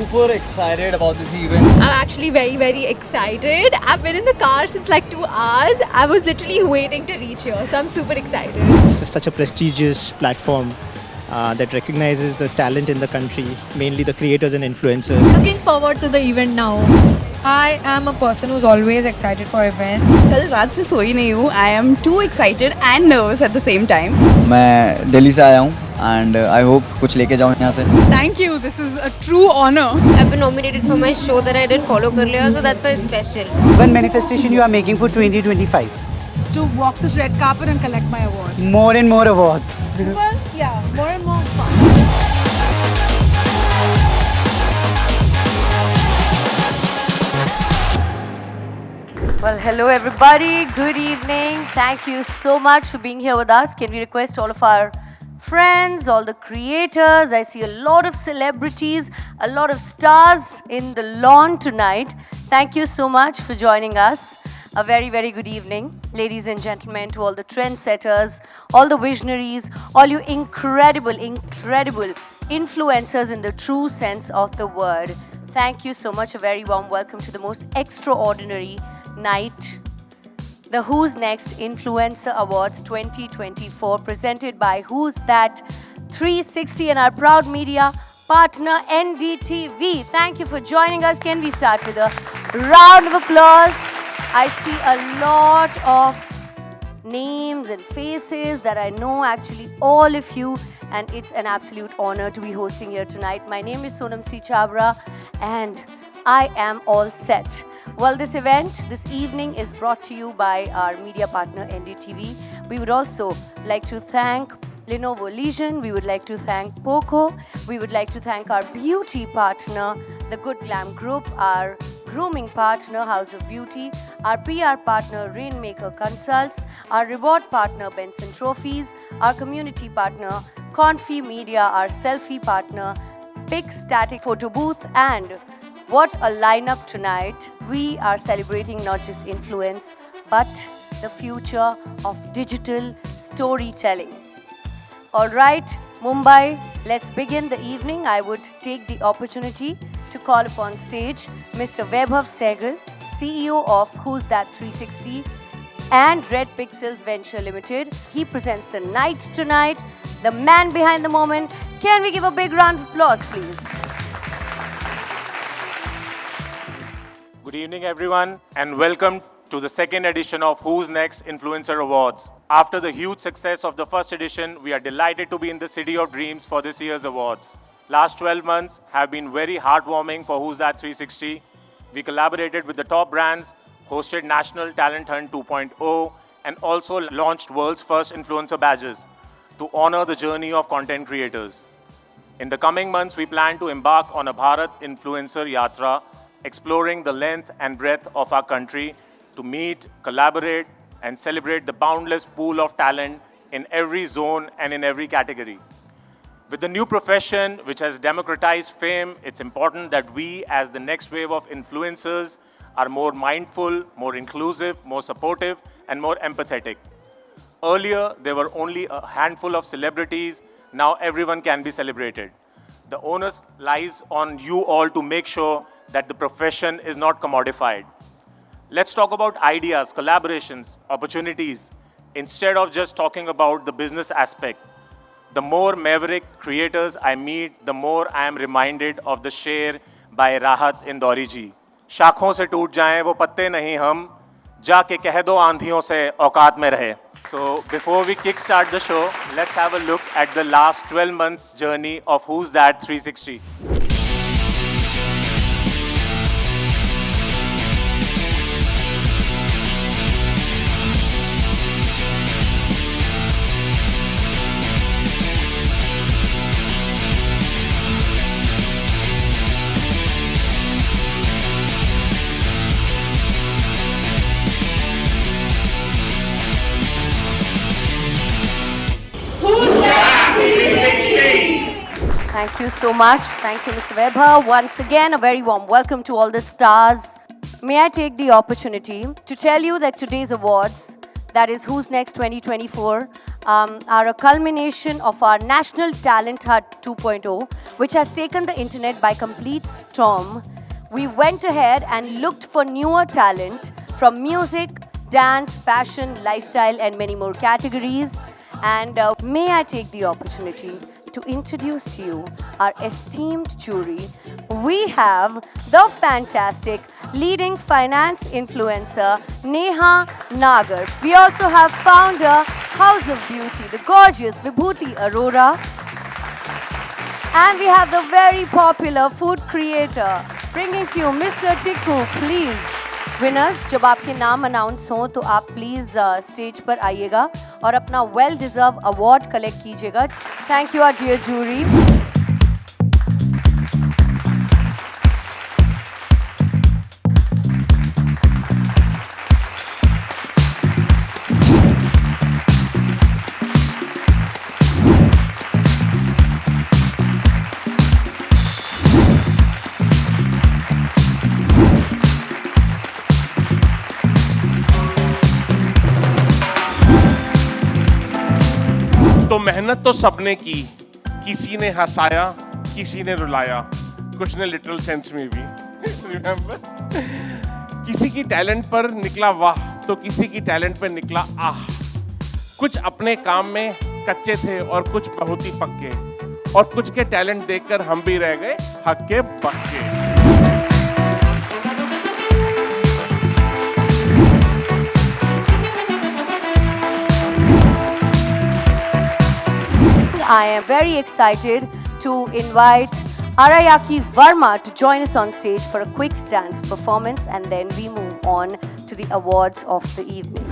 super excited about this event. I'm actually very, very excited. I've been in the car since like 2 hours. I was literally waiting to reach here, so I'm super excited. This is such a prestigious platform that recognizes the talent in the country, mainly the creators and influencers. Looking forward to the event now. I am a person who's always excited for events. कल रात से सोई नहीं हूँ. I am too excited and nervous at the same time. मैं दिल्ली से आया हूँ and I hope कुछ लेके जाऊँ यहाँ से. Thank you. This is a true honor. I've been nominated for my show that I did follow कर लिया, so that's very special. One manifestation you are making for 2025? To walk this red carpet and collect my award. More and more awards. Well, yeah, more and more fun. Well, hello everybody. Good evening. Thank you so much for being here with us. Can we request all of our friends, all the creators? I see a lot of celebrities, a lot of stars in the lawn tonight. Thank you so much for joining us. A very, very good evening, ladies and gentlemen, to all the trendsetters, all the visionaries, all you incredible, incredible influencers in the true sense of the word. Thank you so much. A very warm welcome to the most extraordinary night, the Who's Next Influencer Awards 2024, presented by Who's That 360 and our proud media partner NDTV. Thank you for joining us. Can we start with a round of applause? I see a lot of names and faces that I know actually all of you, and it's an absolute honor to be hosting here tonight. My name is Sonam C. Chabra and I am all set. Well, this event, this evening is brought to you by our media partner NDTV. We would also like to thank Lenovo Legion. We would like to thank Poco. We would like to thank our beauty partner, the Good Glam Group, our grooming partner, House of Beauty, our PR partner, Rainmaker Consults, our reward partner, Benson Trophies, our community partner, Confi Media, our selfie partner, Pic Static Photo Booth, and what a lineup tonight. We are celebrating not just influence, but the future of digital storytelling. All right, Mumbai, let's begin the evening. I would take the opportunity to call upon stage Mr. Vaibhav Sehgal, CEO of Who's That 360 and Red Pixels Venture Limited. He presents the night tonight, the man behind the moment. Can we give a big round of applause, please? Good evening, everyone, and welcome to the second edition of Who's Next Influencer Awards. After the huge success of the first edition, we are delighted to be in the City of Dreams for this year's awards. Last 12 months have been very heartwarming for Who's That 360. We collaborated with the top brands, hosted National Talent Hunt 2.0, and also launched world's first influencer badges to honor the journey of content creators. In the coming months, we plan to embark on a Bharat Influencer Yatra, exploring the length and breadth of our country to meet, collaborate, and celebrate the boundless pool of talent in every zone and in every category. With the new profession, which has democratized fame, it's important that we, as the next wave of influencers, are more mindful, more inclusive, more supportive, and more empathetic. Earlier, there were only a handful of celebrities. Now everyone can be celebrated. The onus lies on you all to make sure that the profession is not commodified. Let's talk about ideas, collaborations, opportunities, instead of just talking about the business aspect. The more maverick creators I meet, the more I am reminded of the शेर by Rahat Indori ji. शाखों से टूट जाएं वो पत्ते नहीं हम, जाके कह दो आंधियों से औकात में रहे. So before we kickstart the show, let's have a look at the last 12 months journey of Who's That 360. Thank you so much. Thank you, Mr. Vaibhav. Once again, a very warm welcome to all the stars. May I take the opportunity to tell you that today's awards, that is Who's Next 2024, are a culmination of our National Talent Hunt 2.0, which has taken the internet by complete storm. We went ahead and looked for newer talent from music, dance, fashion, lifestyle, and many more categories. And may I take the opportunity to introduce to you our esteemed jury. We have the fantastic leading finance influencer Neha Nagar. We also have founder House of Beauty, the gorgeous Vibhuti Arora. And we have the very popular food creator bringing to you Mr. Tikku. Please, winners, जब आपके नाम announce हों तो आप please stage पर आइएगा और अपना वेल डिजर्व अवार्ड कलेक्ट कीजिएगा. Thank you our dear jury. तो मेहनत तो सबने की, किसी ने हंसाया, किसी ने रुलाया, कुछ ने लिटरल सेंस में भी. रिमेंबर, किसी की टैलेंट पर निकला वाह, तो किसी की टैलेंट पर निकला आह. कुछ अपने काम में कच्चे थे और कुछ बहुत ही पक्के, और कुछ के टैलेंट देखकर हम भी रह गए हक्के बक्के. I am very excited to invite Arayaki Verma to join us on stage for a quick dance performance, and then we move on to the awards of the evening.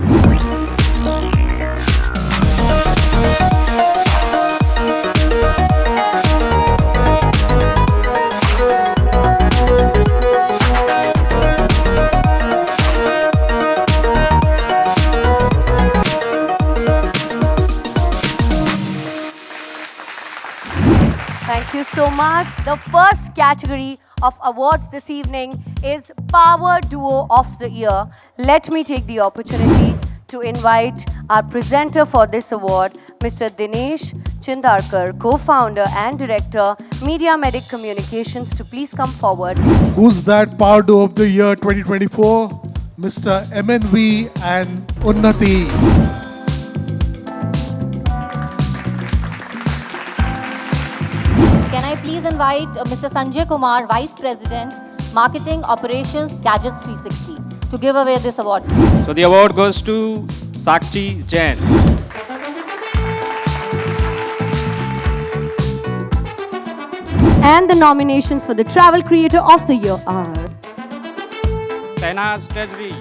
Thank you so much. The first category of awards this evening is Power Duo of the Year. Let me take the opportunity to invite our presenter for this award, Mr. Dinesh Chindarkar, co-founder and director, Media Medic Communications, to please come forward. Who's that Power Duo of the Year 2024? Mr. MNV and Unnati. Can I please invite Mr. Sanjay Kumar, Vice President, Marketing Operations, Gadgets 360, to give away this award. So the award goes to Sakshi Jain. And the nominations for the Travel Creator of the Year are Sainaz Tejri.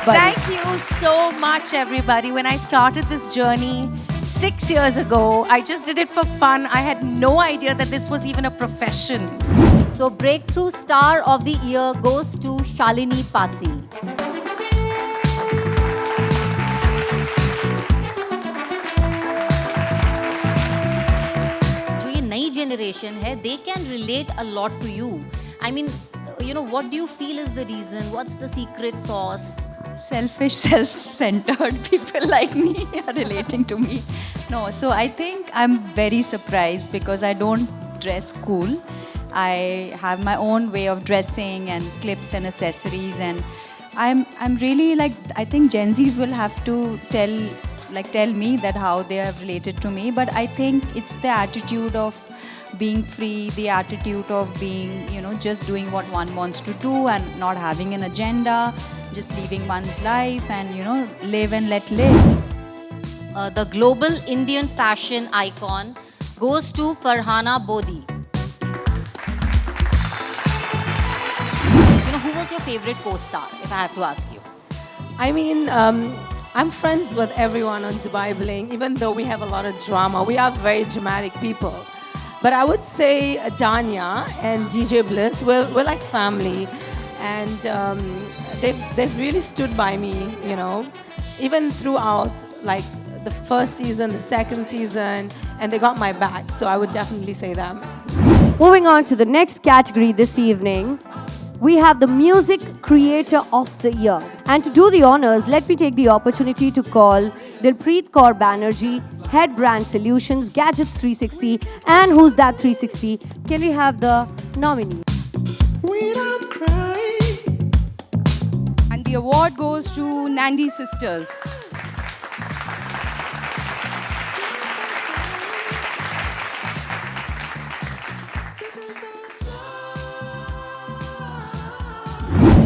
Thank you so much, everybody. When I started this journey 6 years ago, I just did it for fun. I had no idea that this was even a profession. So Breakthrough Star of the Year goes to Shalini Pasi. जो ये नई generation है, they can relate a lot to you. I mean, you know, what do you feel is the reason? What's the secret sauce? Selfish, self-centered people like me are relating to me. No, so I think I'm very surprised because I don't dress cool. I have my own way of dressing and clips and accessories, and I'm really like, I think Gen Zs will have to tell me that how they have related to me, but I think it's the attitude of being free, the attitude of being, you know, just doing what one wants to do and not having an agenda, just living one's life and, you know, live and let live. The global Indian fashion icon goes to Farhana Bodhi. You know, who was your favorite co-star, if I have to ask you? I mean, I'm friends with everyone on Dubai Bling, even though we have a lot of drama. We are very dramatic people. But I would say Danya and DJ Bliss, we're like family. And they've really stood by me, you know, even throughout, like, the first season, the second season, and they got my back. So I would definitely say them. Moving on to the next category this evening, we have the Music Creator of the Year. And to do the honors, let me take the opportunity to call Dilpreet Kaur Banerjee, Head Brand Solutions, Gadgets 360, and Who's That 360. Can we have the nominee? And the award goes to Nandi Sisters.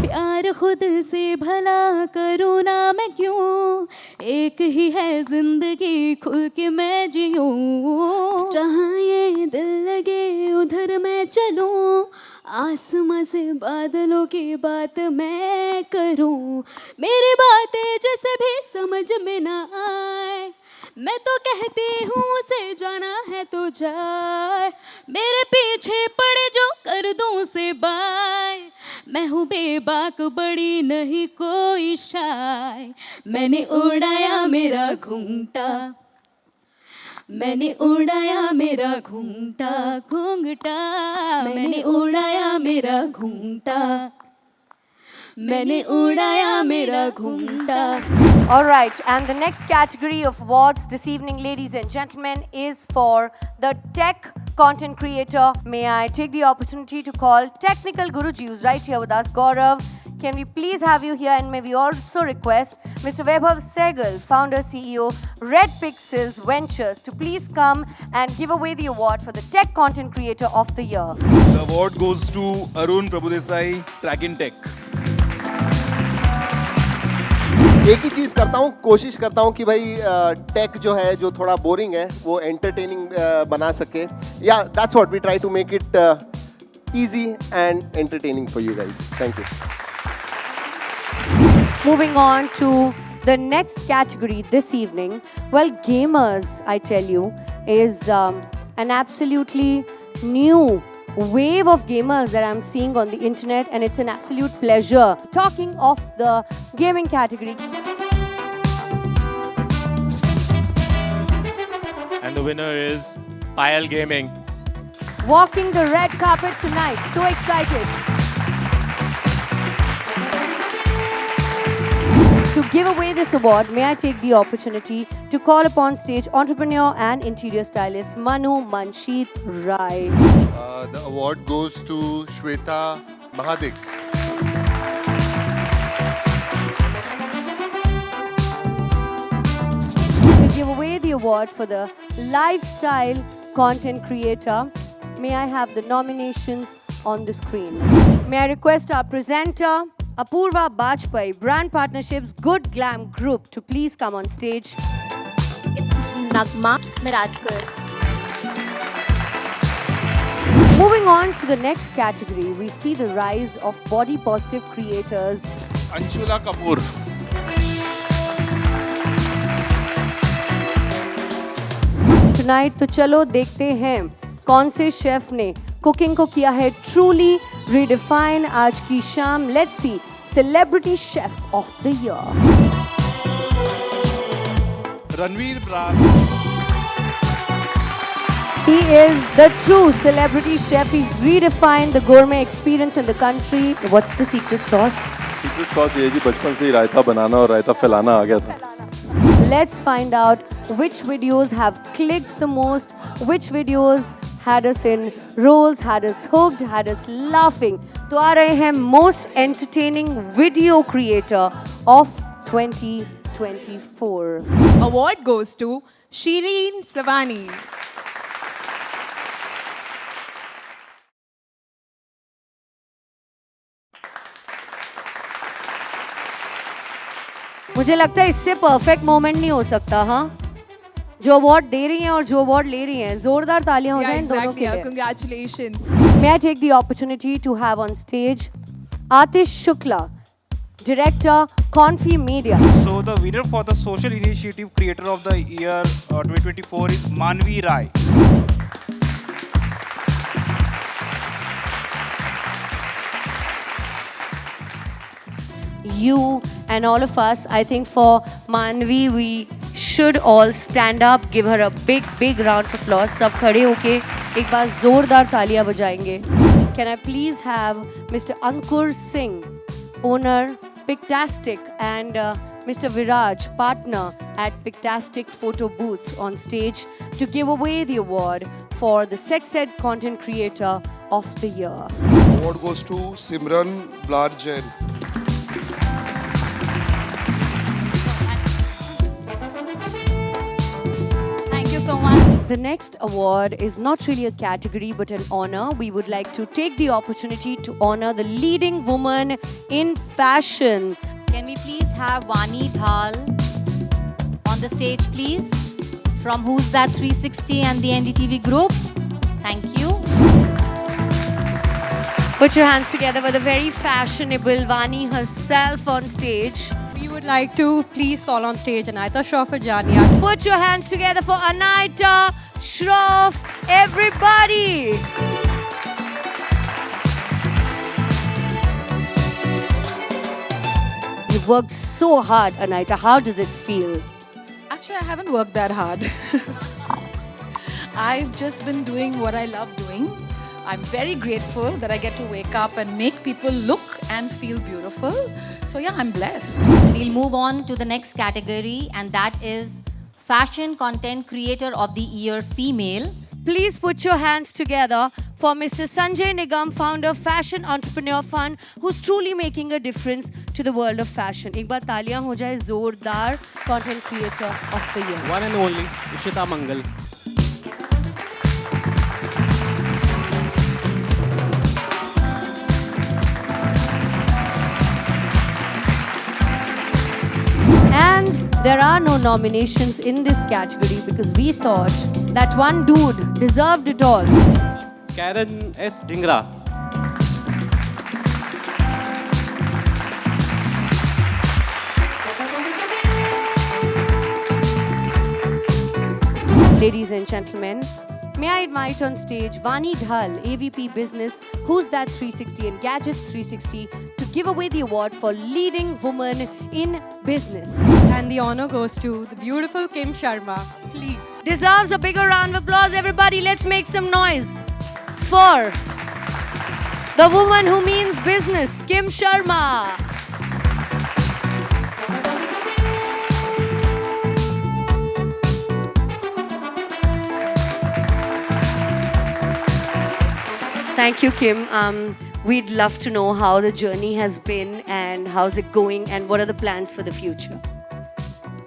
प्यार खुद से भला करूँ ना मैं क्यों, एक ही है जिंदगी खुल के मैं जीऊँ, जहाँ ये दिल लगे उधर मैं चलूँ, आसमां से बादलों की बात मैं करूँ, मेरी बातें जैसे भी समझ में ना आए, मैं तो कहती हूँ उसे जाना है तो जाए, मेरे पीछे पड़े जो कर दूँ से बाय, मैं हूँ बेबाक बड़ी नहीं कोई शाय, मैंने उड़ाया मेरा घूंघटा, मैंने उड़ाया मेरा घूंघटा घूंघटा, मैंने उड़ाया मेरा घूंघटा, मैंने उड़ाया मेरा घूंघटा. All right, and the next category of awards this evening, ladies and gentlemen, is for the Tech Content Creator. May I take the opportunity to call Technical Guruji, who's right here with us, Gaurav. Can we please have you here, and may we also request Mr. Vaibhav Sehgal, founder, CEO, Red Pixels Ventures, to please come and give away the award for the Tech Content Creator of the Year. The award goes to Arun Prabhudesai, Track in Tech. एक ही चीज़ करता हूँ, कोशिश करता हूँ कि भाई take जो है जो थोड़ा बोरिंग है वो एंटरटेनिंग बना सके. या that's what we try to make it easy and entertaining for you guys. Thank you. Moving on to the next category this evening. Well, gamers, I tell you, is an absolutely new wave of gamers that I'm seeing on the internet, and it's an absolute pleasure. Talking of the gaming category. And the winner is Payal Gaming. Walking the red carpet tonight. So excited. To give away this award, may I take the opportunity to call upon stage entrepreneur and interior stylist Manu Manshit Rai. The award goes to Shweta Mahadik. To give away the award for the lifestyle content creator, may I have the nominations on the screen. May I request our presenter, Apurva Bajpai, Brand Partnerships Good Glam Group, to please come on stage. Nagma Mirajpur. Moving on to the next category, we see the rise of body positive creators. Anshula Kapoor. Tonight, तो चलो देखते हैं कौन से chef ने cooking को किया है truly redefine आज की शाम. Let's see Celebrity Chef of the Year. Ranveer Brar. He is the true celebrity chef. He's redefined the gourmet experience in the country. What's the secret sauce? Secret sauce ये जी बचपन से ही रायता बनाना और रायता फैलाना आ गया था. Let's find out which videos have clicked the most, which videos had us in roles, had us hooked, had us laughing. तो आ रहे हैं most entertaining video creator of 2024. Award goes to Shireen Savani. मुझे लगता है इससे perfect moment नहीं हो सकता. हाँ, जो अवार्ड दे रही हैं और जो अवार्ड ले रही हैं, जोरदार तालियां हो जाएं इन दोनों के लिए. Congratulations. May I take the opportunity to have on stage Atish Shukla, Director, Confi Media. So the winner for the Social Initiative Creator of the Year 2024 is Manvi Rai. You and all of us, I think for Manvi, we should all stand up, give her a big, big round of applause. सब खड़े होके एक बार जोरदार तालियां बजाएंगे. Can I please have Mr. Ankur Singh, owner, Pictastic, and Mr. Viraj, partner at Pictastic Photo Booth, on stage to give away the award for the Sex Ed Content Creator of the Year. Award goes to Simran Blar Jain. Thank you so much. The next award is not really a category but an honor. We would like to take the opportunity to honor the leading woman in fashion. Can we please have Vani Dhal on the stage, please? From Who's That 360 and the NDTV group. Thank you. Put your hands together for the very fashionable Vani herself on stage. We would like to please call on stage Anaita Shroff Jania. Put your hands together for Anaita Shroff, everybody. You've worked so hard, Anaita. How does it feel? Actually, I haven't worked that hard. I've just been doing what I love doing. I'm very grateful that I get to wake up and make people look and feel beautiful. So yeah, I'm blessed. We'll move on to the next category, and that is Fashion Content Creator of the Year Female. Please put your hands together for Mr. Sanjay Nigam, founder Fashion Entrepreneur Fund, who's truly making a difference to the world of fashion. एक बार तालियां हो जाए जोरदार Content Creator of the Year. One and only Ishita Mangal. And there are no nominations in this category because we thought that one dude deserved it all. Karen S. Dhingra. Ladies and gentlemen, may I invite on stage Vani Dhal, AVP Business, Who's That 360 and Gadgets 360, to give away the award for leading woman in business. And the honor goes to the beautiful Kim Sharma. Please. Deserves a bigger round of applause. Everybody, let's make some noise for the woman who means business, Kim Sharma. Thank you, Kim. We'd love to know how the journey has been and how's it going and what are the plans for the future.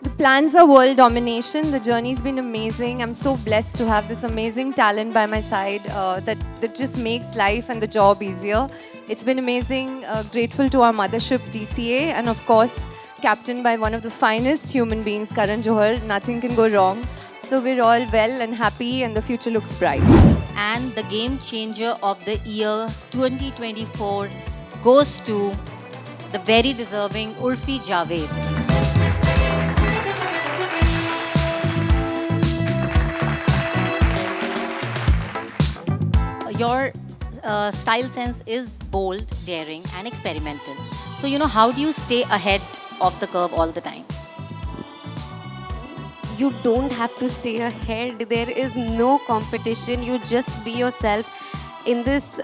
The plans are world domination. The journey's been amazing. I'm so blessed to have this amazing talent by my side that just makes life and the job easier. It's been amazing. Grateful to our mothership, DCA, and of course, captained by one of the finest human beings, Karan Johar. Nothing can go wrong. So we're all well and happy and the future looks bright. And the Game Changer of the Year 2024 goes to the very deserving Urfi Javed. Your style sense is bold, daring, and experimental. So, how do you stay ahead of the curve all the time? You don't have to stay ahead. There is no competition. You just be yourself. In this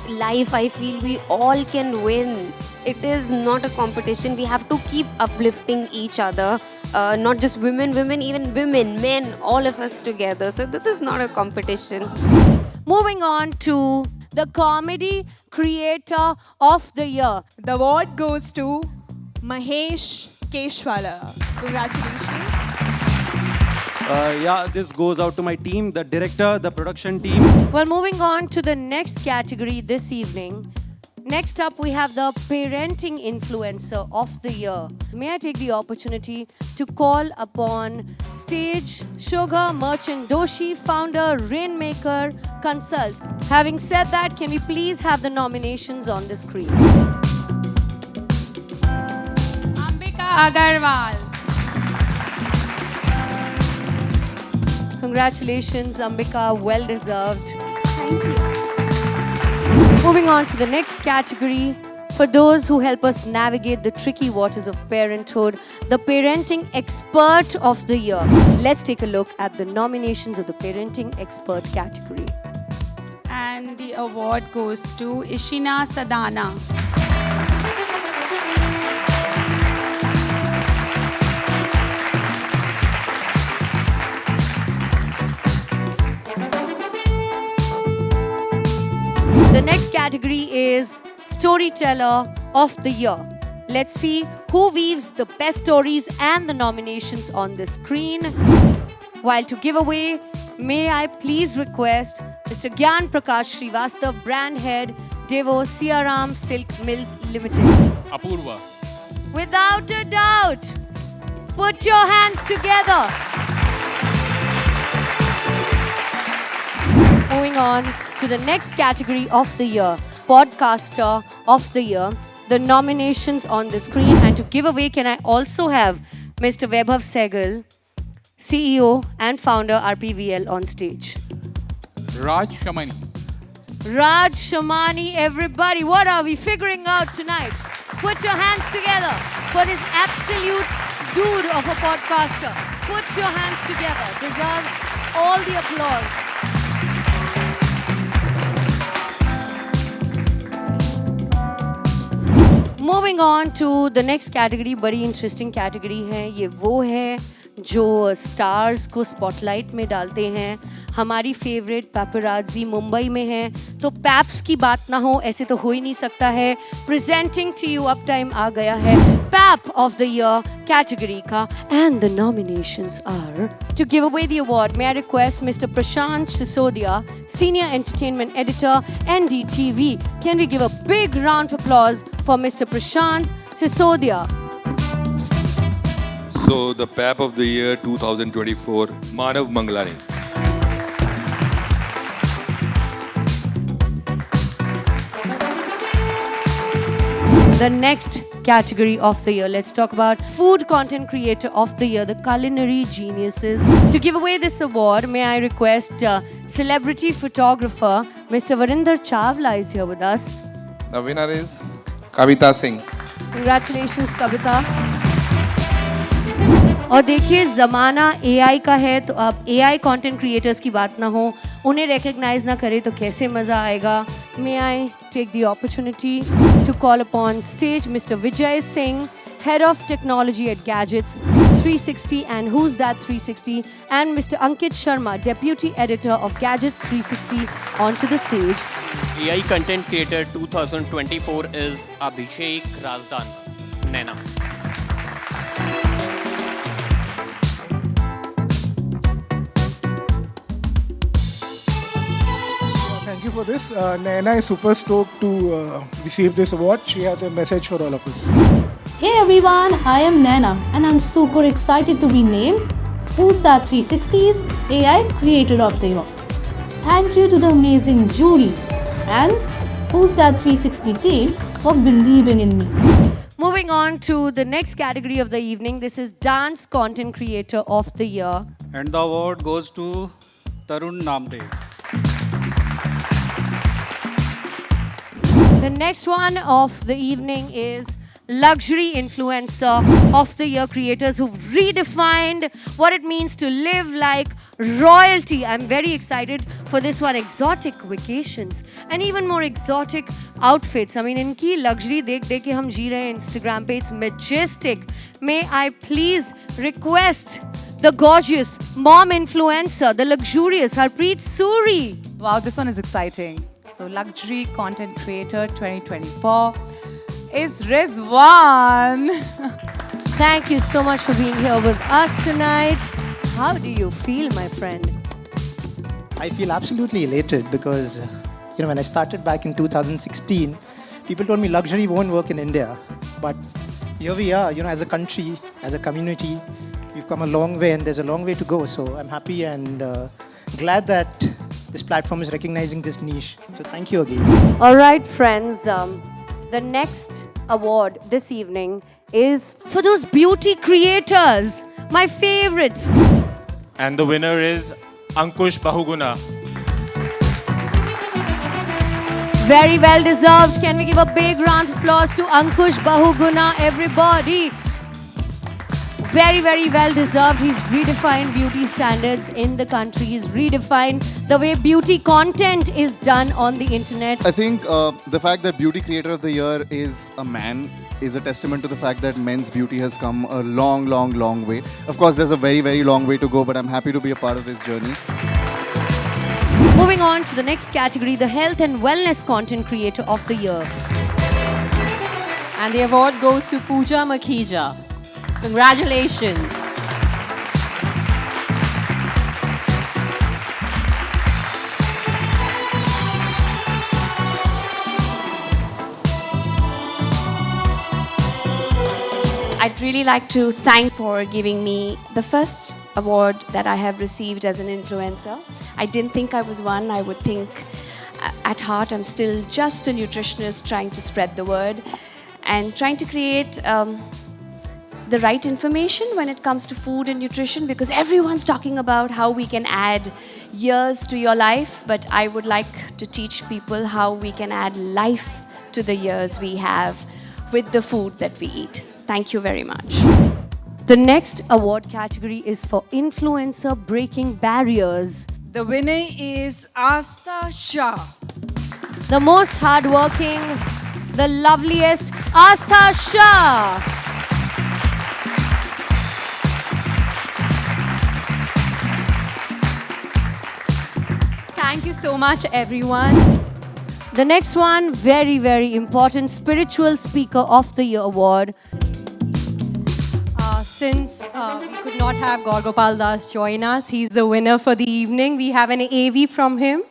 life, I feel we all can win. It is not a competition. We have to keep uplifting each other. Not just women, even women, men, all of us together. So this is not a competition. Moving on to the Comedy Creator of the Year. The award goes to Mahesh Keshwala. Congratulations. Yeah, this goes out to my team, the director, the production team. Well, moving on to the next category this evening. Next up, we have the Parenting Influencer of the Year. May I take the opportunity to call upon stage Shogha Merchant Doshi, founder, Rainmaker Consults. Having said that, can we please have the nominations on the screen? Agarwal. Congratulations, Ambika. Well deserved. Thank you. Moving on to the next category. For those who help us navigate the tricky waters of parenthood, the Parenting Expert of the Year. Let's take a look at the nominations of the Parenting Expert category. And the award goes to Ishina Sadana. The next category is Storyteller of the Year. Let's see who weaves the best stories and the nominations on the screen. While to give away, may I please request Mr. Gyan Prakash Srivastav, brand head, Devo Siaram Silk Mills Limited. Apurva. Without a doubt, put your hands together. Moving on to the next category of the year, Podcaster of the Year. The nominations on the screen, and to give away, can I also have Mr. Vaibhav Sehgal, CEO and founder RPVL on stage. Raj Shamani. Raj Shamani, everybody, what are we figuring out tonight? Put your hands together for this absolute dude of a podcaster. Put your hands together. Deserves all the applause. Moving on to the next category, बड़ी interesting category है. ये वो है जो stars को spotlight में डालते हैं. हमारी favorite paparazzi मुंबई में है. तो पैप्स की बात ना हो, ऐसे तो हो ही नहीं सकता है. Presenting to you, अब time आ गया है Pap of the Year category का. And the nominations are... To give away the award, may I request Mr. Prashant Sisodia, Senior Entertainment Editor, NDTV. Can we give a big round of applause for Mr. Prashant Sisodia? So the PAP of the year 2024, Manav Manglani. The next category of the year, let's talk about Food Content Creator of the Year, the Culinary Geniuses. To give away this award, may I request Celebrity Photographer, Mr. Varinder Chawla is here with us. The winner is Kavita Singh. Congratulations, Kavita. और देखिए ज़माना AI का है, तो अब AI content creators की बात ना हो, उन्हें recognize ना करे तो कैसे मज़ा आएगा. May I take the opportunity to call upon stage Mr. Vijay Singh, Head of Technology at Gadgets 360 and Who's That 360, and Mr. Ankit Sharma, Deputy Editor of Gadgets 360, onto the stage. AI Content Creator 2024 is Abhishek Razdan, Naina. Thank you for this. Naina is super stoked to receive this award. She has a message for all of us. Hey everyone, I am Naina and I'm super excited to be named Who's That 360's AI Creator of the Year. Thank you to the amazing jury and Who's That 360 team for believing in me. Moving on to the next category of the evening, this is Dance Content Creator of the Year. And the award goes to Tarun Namde. The next one of the evening is Luxury Influencer of the Year, creators who've redefined what it means to live like royalty. I'm very excited for this one. Exotic vacations and even more exotic outfits. I mean, इनकी luxury देख के हम जी रहे हैं Instagram पे. It's majestic. May I please request the gorgeous mom influencer, the luxurious Harpreet Suri. Wow, this one is exciting. So, Luxury Content Creator 2024 is Rizwan. Thank you so much for being here with us tonight. How do you feel, my friend? I feel absolutely elated because, when I started back in 2016, people told me luxury won't work in India. But here we are, as a country, as a community, we've come a long way and there's a long way to go. So I'm happy and glad that this platform is recognizing this niche. So thank you again. All right, friends. The next award this evening is for those beauty creators, my favorites. And the winner is Ankush Bahuguna. Very well deserved. Can we give a big round of applause to Ankush Bahuguna, everybody? Very, very well deserved. He's redefined beauty standards in the country. He's redefined the way beauty content is done on the internet. I think the fact that Beauty Creator of the Year is a man is a testament to the fact that men's beauty has come a long, long, long way. Of course, there's a very, very long way to go, but I'm happy to be a part of this journey. Moving on to the next category, the Health and Wellness Content Creator of the Year. And the award goes to Pooja Makhija. Congratulations. I'd really like to thank for giving me the first award that I have received as an influencer. I didn't think I was one. I would think at heart I'm still just a nutritionist trying to spread the word and trying to create the right information when it comes to food and nutrition, because everyone's talking about how we can add years to your life, but I would like to teach people how we can add life to the years we have with the food that we eat. Thank you very much. The next award category is for Influencer Breaking Barriers. The winner is Astha Shah. The most hardworking, the loveliest Astha Shah. Thank you so much, everyone. The next one, very, very important, Spiritual Speaker of the Year award. Since we could not have Gaurgopal Das join us, he's the winner for the evening. We have an AV from him,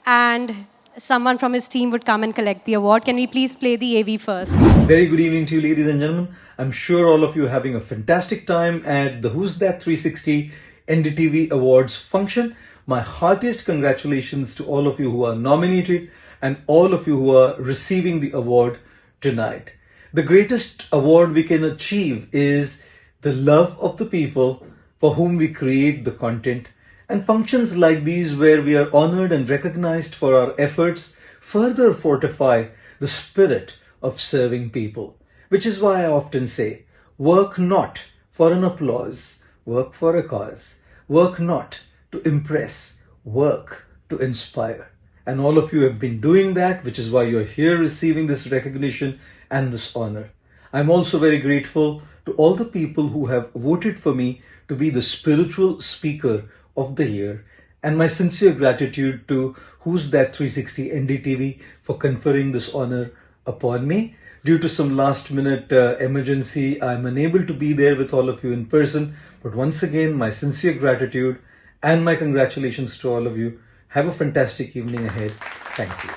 and someone from his team would come and collect the award. Can we please play the AV first? Very good evening to you, ladies and gentlemen. I'm sure all of you are having a fantastic time at the Who's That 360 NDTV Awards function. My heartiest congratulations to all of you who are nominated and all of you who are receiving the award tonight. The greatest award we can achieve is the love of the people for whom we create the content, and functions like these where we are honored and recognized for our efforts further fortify the spirit of serving people, which is why I often say, work not for an applause, work for a cause, work not to impress, work to inspire. And all of you have been doing that, which is why you're here receiving this recognition and this honor. I'm also very grateful to all the people who have voted for me to be the Spiritual Speaker of the Year, and my sincere gratitude to Who's That 360 NDTV for conferring this honor upon me. Due to some last minute emergency, I'm unable to be there with all of you in person, but once again, my sincere gratitude and my congratulations to all of you. Have a fantastic evening ahead. Thank you.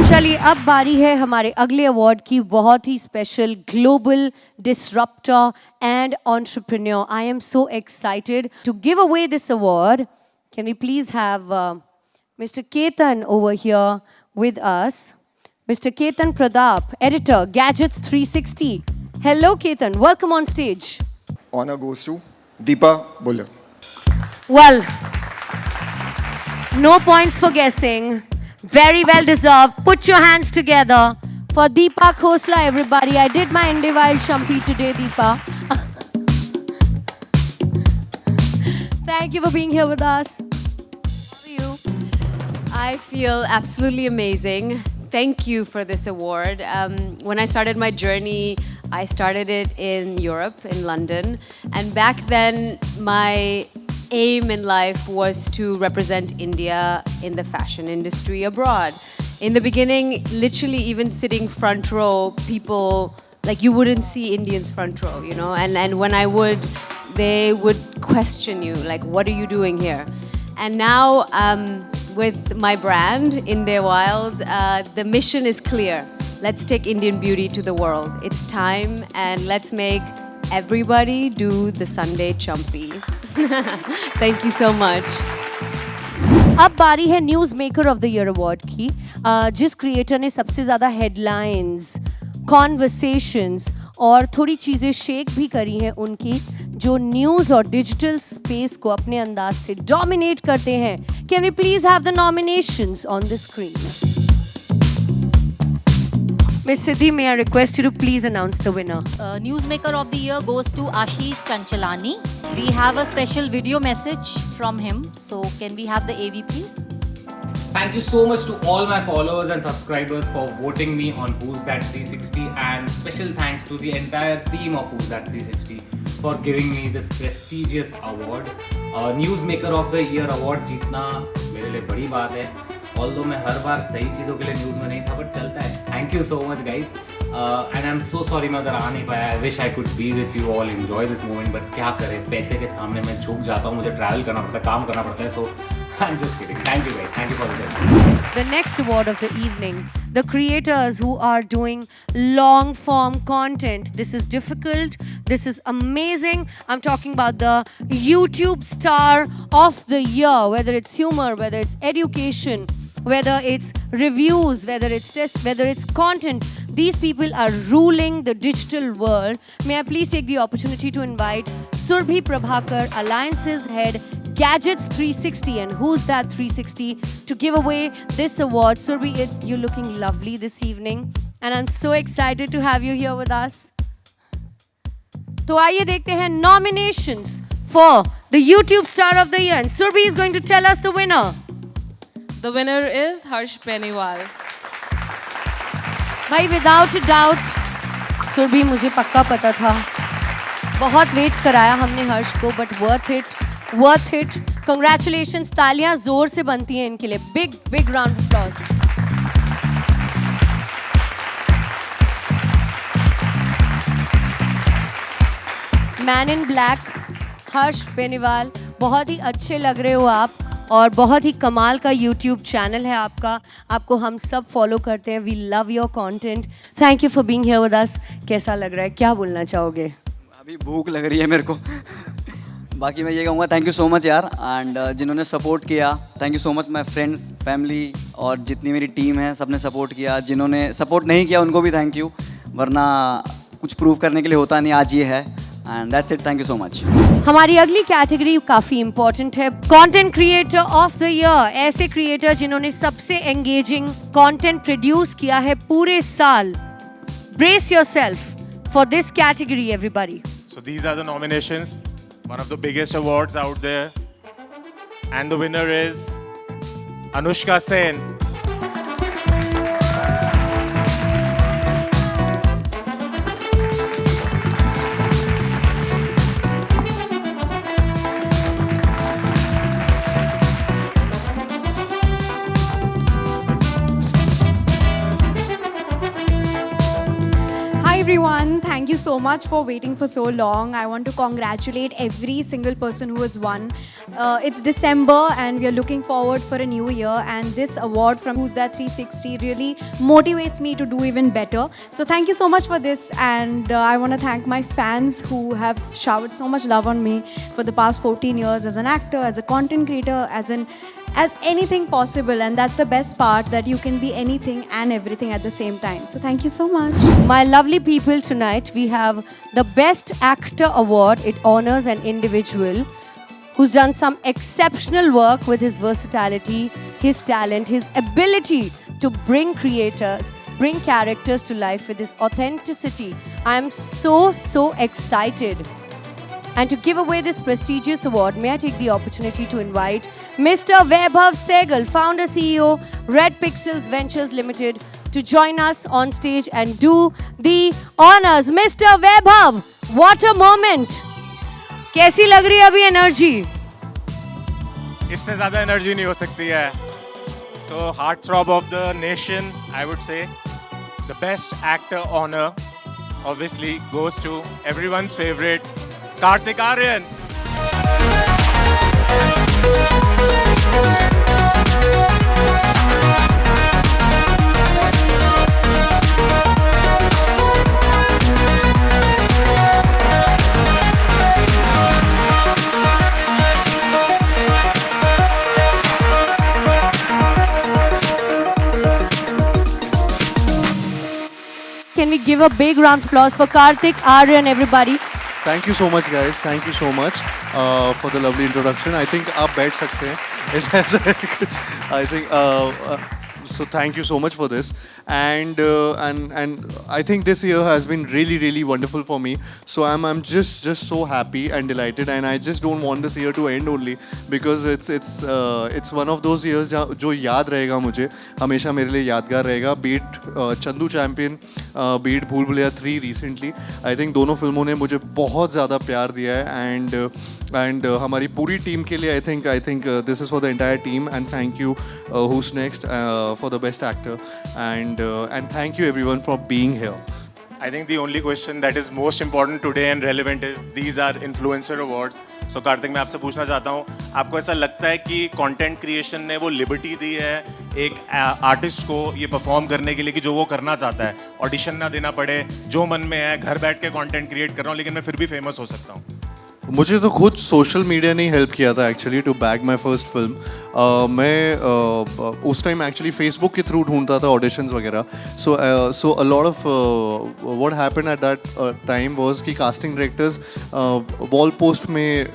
चलिए अब बारी है हमारे अगले award की, बहुत ही special global disruptor and entrepreneur. I am so excited to give away this award. Can we please have mister Ketan over here with us. Mr. Ketan Pradap, editor, Gadgets 360. Hello Ketan, welcome on stage. Honor goes to Deepa Buller. Well, no points for guessing. Very well deserved. Put your hands together for Deepa Khosla, everybody. I did my Individual Chumpy today, Deepa. Thank you for being here with us. How are you? I feel absolutely amazing. Thank you for this award. When I started my journey, I started it in Europe, in London. And back then, my aim in life was to represent India in the fashion industry abroad. In the beginning, literally even sitting front row, people, like you wouldn't see Indians front row, you know? And when I would, they would question you, like, what are you doing here? And now, with my brand, India Wild, the mission is clear. Let's take Indian beauty to the world. It's time, and let's make everybody do the Sunday Chumpy. Thank you so much. अब बारी है news maker of the year award की, जिस creator ने सबसे ज़्यादा headlines, conversations और थोड़ी चीज़ें शेक भी करी हैं उनकी, जो न्यूज़ और डिजिटल स्पेस को अपने अंदाज से डोमिनेट करते हैं. Can we please have the nominations on the screen? Miss Siddhi, may I request you to please announce the winner? Newsmaker of the Year goes to Ashish Chanchalani. We have a special video message from him. So can we have the AV please? Thank you so much to all my followers and subscribers for voting me on Who's That 360, and special thanks to the entire team of Who's That 360 for giving me this prestigious award. Newsmaker of the Year award जीतना मेरे लिए बड़ी बात है. Although मैं हर बार सही चीज़ों के लिए न्यूज़ में नहीं था, but चलता है. Thank you so much guys. And I'm so sorry मैं उधर आ नहीं पाया. I wish I could be with you all, enjoy this moment, but क्या करें, पैसे के सामने मैं झुक जाता हूँ. मुझे ट्रैवल करना पड़ता है, काम करना पड़ता है. So I'm just kidding. Thank you guys. Thank you for the The next award of the evening, the creators who are doing long form content. This is difficult. This is amazing. I'm talking about the YouTube star of the year, whether it's humor, whether it's education, whether it's reviews, whether it's test, whether it's content. These people are ruling the digital world. May I please take the opportunity to invite Surbhi Prabhakar, Alliance's head, Gadgets 360 and Who's That 360 to give away this award. Surbhi, you're looking lovely this evening and I'm so excited to have you here with us. तो आइए देखते हैं nominations for the YouTube Star of the Year, and Surbhi is going to tell us the winner. The winner is Harsh Beniwal. भाई without a doubt, Surbhi मुझे पक्का पता था. बहुत वेट कराया हमने हर्ष को, but worth it. Congratulations. तालियां जोर से बनती हैं इनके लिए. Big round of applause. Man in black, Harsh Beniwal, बहुत ही अच्छे लग रहे हो आप और बहुत ही कमाल का यूट्यूब चैनल है आपका. आपको हम सब फॉलो करते हैं. We love your content. Thank you for being here with us. कैसा लग रहा है, क्या बोलना चाहोगे? अभी भूख लग रही है मेरे को. बाकी मैं ये कहूँगा थैंक यू सो मच यार, एंड जिन्होंने सपोर्ट किया thank you so much. My friends, family और जितनी मेरी टीम है सबने सपोर्ट किया. जिन्होंने सपोर्ट नहीं किया उनको भी थैंक यू, वरना कुछ प्रूव करने के लिए होता नहीं. आज ये है and that's it. Thank you so much. हमारी अगली कैटेगरी काफ़ी इंपॉर्टेंट है, content creator of the year. ऐसे क्रिएटर जिन्होंने सबसे एंगेजिंग कंटेंट प्रोड्यूस किया है पूरे साल. Brace yourself for this category everybody. So these are the nominations. One of the biggest awards out there. And the winner is Anushka Sen. Hi everyone, thank you so much for waiting for so long. I want to congratulate every single person who has won. It's December and we are looking forward for a new year, and this award from Who's That 360 really motivates me to do even better. So thank you so much for this, and I want to thank my fans who have showered so much love on me for the past 14 years as an actor, as a content creator, as anything possible, and that's the best part, that you can be anything and everything at the same time. So thank you so much. My lovely people, tonight we have the Best Actor Award. It honors an individual who's done some exceptional work with his versatility, his talent, his ability to bring characters to life with his authenticity. I am so excited. And to give away this prestigious award, may I take the opportunity to invite Mr. Vaibhav Sehgal, founder CEO, Red Pixels Ventures Limited, to join us on stage and do the honors. Mr. Vaibhav, what a moment! कैसी लग रही है अभी energy? इससे ज़्यादा energy नहीं हो सकती है. So heartthrob of the nation, I would say. The best actor honor obviously goes to everyone's favorite, Kartik Aaryan. Can we give a big round of applause for Kartik Aaryan, everybody? Thank you so much, guys. Thank you so much for the lovely introduction. I think आप बैठ सकते हैं. I think so thank you so much for this, and I think this year has been really wonderful for me. So I'm just so happy and delighted, and I just don't want this year to end only because it's one of those years जो याद रहेगा मुझे हमेशा मेरे लिए यादगार रहेगा. Be it Chandu champion, be it भूल भुलैया 3 recently. I think दोनों फिल्मों ने मुझे बहुत ज़्यादा प्यार दिया है, and हमारी पूरी टीम के लिए I think this is for the entire team, and thank you Who's Next for the best actor, and thank you everyone for being here. I think the only question that is most important today and relevant is these are influencer awards. So Kartik, मैं आपसे पूछना चाहता हूँ, आपको ऐसा लगता है कि कंटेंट क्रिएशन ने वो लिबर्टी दी है एक आर्टिस्ट को ये परफॉर्म करने के लिए कि जो वो करना चाहता है, ऑडिशन ना देना पड़े, जो मन में है घर बैठ के कंटेंट क्रिएट कर रहा हूँ लेकिन मैं फिर भी फेमस हो सकता हूँ? मुझे तो खुद सोशल मीडिया ने हेल्प किया था actually to bag my first film. मैं उस टाइम एक्चुअली फेसबुक के थ्रू ढूंढता था ऑडिशंस वगैरह. So a lot of what happened at that time was कि कास्टिंग डायरेक्टर्स वॉल पोस्ट में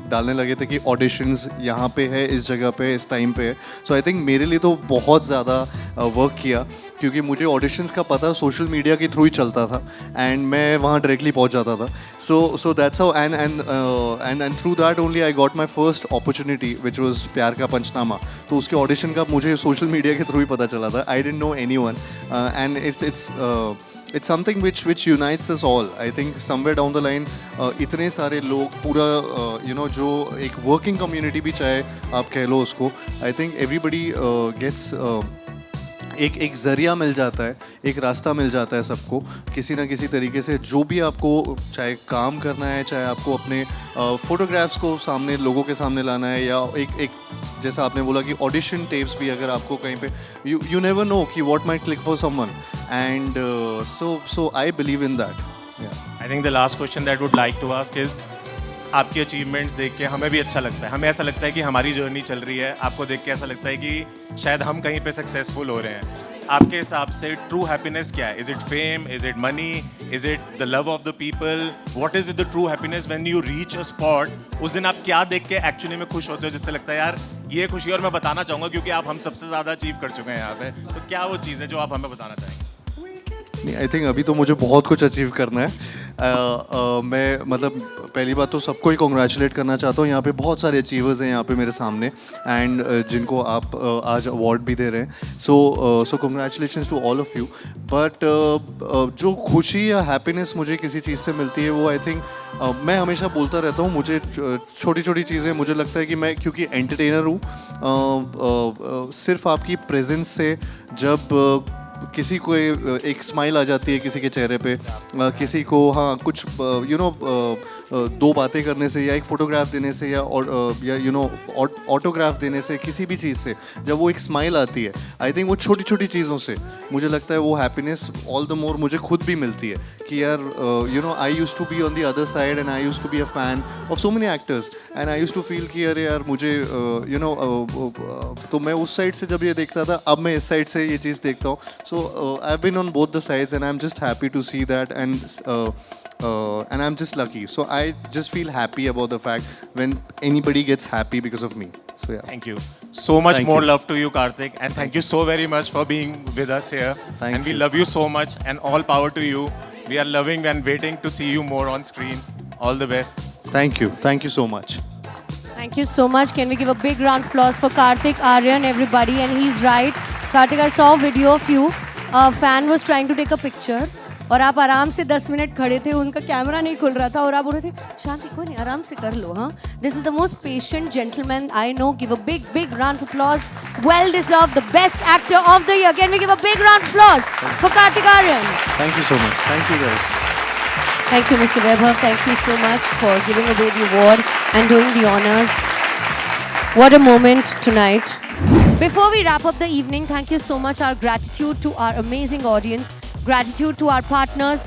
डालने लगे थे कि ऑडिशंस यहाँ पे है, इस जगह पे, इस टाइम पे है. सो आई थिंक मेरे लिए तो बहुत ज़्यादा वर्क किया क्योंकि मुझे ऑडिशंस का पता सोशल मीडिया के थ्रू ही चलता था एंड मैं वहाँ डायरेक्टली पहुँच जाता था. So that's how and through that only I got my first opportunity which was प्यार का पंचनामा. तो उसके ऑडिशन का मुझे सोशल मीडिया के थ्रू ही पता चला था. I didn't know anyone, and it's something which unites us all. I think somewhere down the line इतने सारे लोग पूरा जो एक वर्किंग कम्युनिटी भी चाहे आप कह लो उसको, I think everybody gets एक ज़रिया मिल जाता है, एक रास्ता मिल जाता है सबको किसी ना किसी तरीके से. जो भी आपको चाहे काम करना है, चाहे आपको अपने फोटोग्राफ्स को सामने लोगों के सामने लाना है, या एक जैसा आपने बोला कि ऑडिशन टेप्स भी अगर आपको कहीं पे यू नेवर नो कि what might click for someone, and so I believe in that. I think the last question that would like to ask is, आपके अचीवमेंट्स देख के हमें भी अच्छा लगता है, हमें ऐसा लगता है कि हमारी जर्नी चल रही है. आपको देख के ऐसा लगता है कि शायद हम कहीं पे सक्सेसफुल हो रहे हैं. आपके हिसाब से ट्रू हैप्पीनेस क्या है? Is it fame, is it money, is it the love of the people? What is the true happiness when you reach a spot? उस दिन आप क्या देख के एक्चुअली में खुश होते हो जिससे लगता है यार ये खुशी, और मैं बताना चाहूँगा क्योंकि आप हम सबसे ज़्यादा अचीव कर चुके हैं यहाँ पे, तो क्या वो चीज़ है जो आप हमें बताना चाहेंगे? नहीं, आई थिंक अभी तो मुझे बहुत कुछ अचीव करना है. मैं मतलब पहली बात तो सबको ही कॉन्ग्रेचुलेट करना चाहता हूँ. यहाँ पे बहुत सारे अचीवर्स हैं यहाँ पे मेरे सामने, एंड जिनको आप आज अवार्ड भी दे रहे हैं. So congratulations to all of you. But जो खुशी या हैप्पीनेस मुझे किसी चीज़ से मिलती है वो आई थिंक मैं हमेशा बोलता रहता हूँ, मुझे छोटी छोटी चीज़ें मुझे लगता है कि मैं क्योंकि एंटरटेनर हूँ, सिर्फ आपकी प्रेजेंस से जब किसी को एक स्माइल आ जाती है किसी के चेहरे पे, किसी को हाँ कुछ दो बातें करने से या एक फ़ोटोग्राफ देने से या ऑटोग्राफ देने से, किसी भी चीज़ से जब वो एक स्माइल आती है, आई थिंक वो छोटी छोटी चीज़ों से मुझे लगता है वो हैप्पीनेस ऑल द मोर मुझे खुद भी मिलती है कि यार I used to be on the other side and I used to be a fan of so many actors, and I used to feel कि अरे यार मुझे तो मैं उस साइड से जब ये देखता था, अब मैं इस साइड से ये चीज़ देखता हूँ. So I've been on both the sides, and I'm just happy to see that, and I'm just lucky. So I just feel happy about the fact when anybody gets happy because of me. So yeah. Thank you. So much more love to you, Karthik, and thank you so very much for being with us here. And we love you so much, and all power to you. We are loving and waiting to see you more on screen. All the best. Thank you. Thank you so much. Thank you so much. Can we give a big round of applause for Karthik Aaryan, everybody? And he's right. Karthik, I saw a video of you. A fan was trying to take a picture. और आप आराम से 10 minute खड़े थे, उनका camera नहीं खुल रहा था और आप बोल रहे थे शांति कोई नहीं, आराम से कर लो. हाँ, this is the most patient gentleman I know. Give a big round of applause. Well deserved, the best actor of the year. Can we give a big round of applause for Kartik Aaryan? Thank you so much. Thank you guys. Thank you, Mr. Vaibhav. Thank you so much for giving away the award and doing the honors. What a moment tonight. Before we wrap up the evening, thank you so much. Our gratitude to our amazing audience. Gratitude to our partners.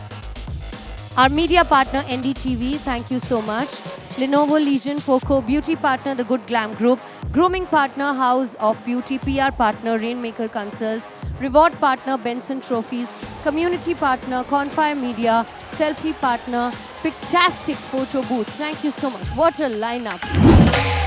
Our media partner, NDTV. Thank you so much. Lenovo Legion, Poco. Beauty partner, The Good Glam Group. Grooming partner, House of Beauty. PR partner, Rainmaker Consults. Reward partner, Benson Trophies. Community partner, Confire Media. Selfie partner, Pictastic Photo Booth. Thank you so much. What a lineup.